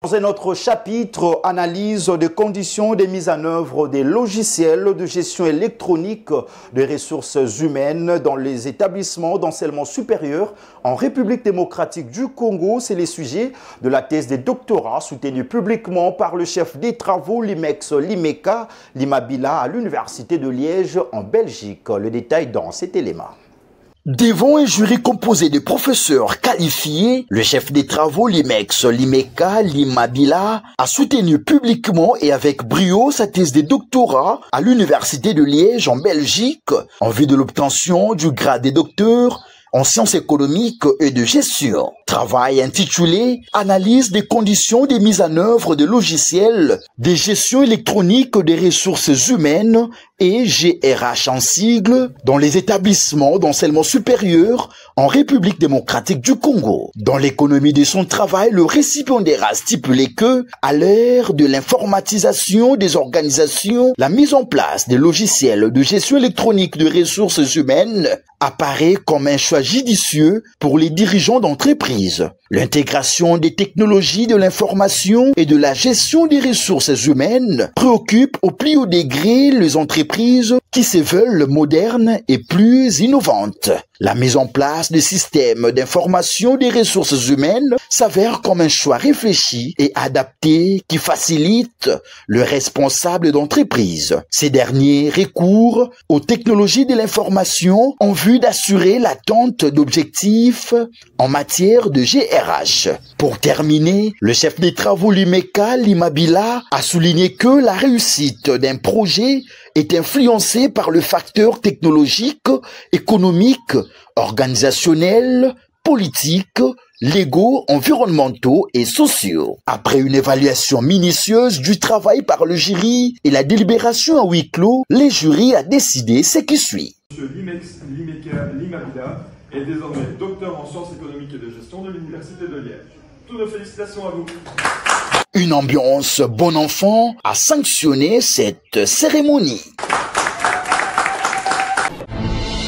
Dans un autre chapitre, analyse des conditions de mise en œuvre des logiciels de gestion électronique des ressources humaines dans les établissements d'enseignement supérieur en République démocratique du Congo. C'est le sujet de la thèse de doctorat soutenue publiquement par le chef des travaux Limex Limeka Limabila à l'Université de Liège en Belgique. Le détail dans cet élément. Devant un jury composé de professeurs qualifiés, le chef des travaux Limex Limeka Limabila a soutenu publiquement et avec brio sa thèse de doctorat à l'Université de Liège en Belgique en vue de l'obtention du grade de docteur en sciences économiques et de gestion. Travail intitulé « Analyse des conditions de mise en œuvre de logiciels de gestion électronique des ressources humaines et GRH en sigle dans les établissements d'enseignement supérieur en République démocratique du Congo ». Dans l'économie de son travail, le récipiendaire a stipulé que, à l'ère de l'informatisation des organisations, la mise en place des logiciels de gestion électronique de ressources humaines apparaît comme un choix judicieux pour les dirigeants d'entreprise. L'intégration des technologies de l'information et de la gestion des ressources humaines préoccupe au plus haut degré les entreprises qui se veulent modernes et plus innovantes. La mise en place des systèmes d'information des ressources humaines s'avère comme un choix réfléchi et adapté qui facilite le responsable d'entreprise. Ces derniers recourent aux technologies de l'information en vue d'assurer l'atteinte d'objectifs en matière de GRH. Pour terminer, le chef des travaux Limeka Limabila a souligné que la réussite d'un projet est influencée par le facteur technologique, économique, organisationnels, politiques, légaux, environnementaux et sociaux. Après une évaluation minutieuse du travail par le jury et la délibération à huis clos, le jury a décidé ce qui suit. M. Limex Limeka Limabila est désormais docteur en sciences économiques et de gestion de l'Université de Liège. Toutes nos félicitations à vous. Une ambiance bon enfant a sanctionné cette cérémonie.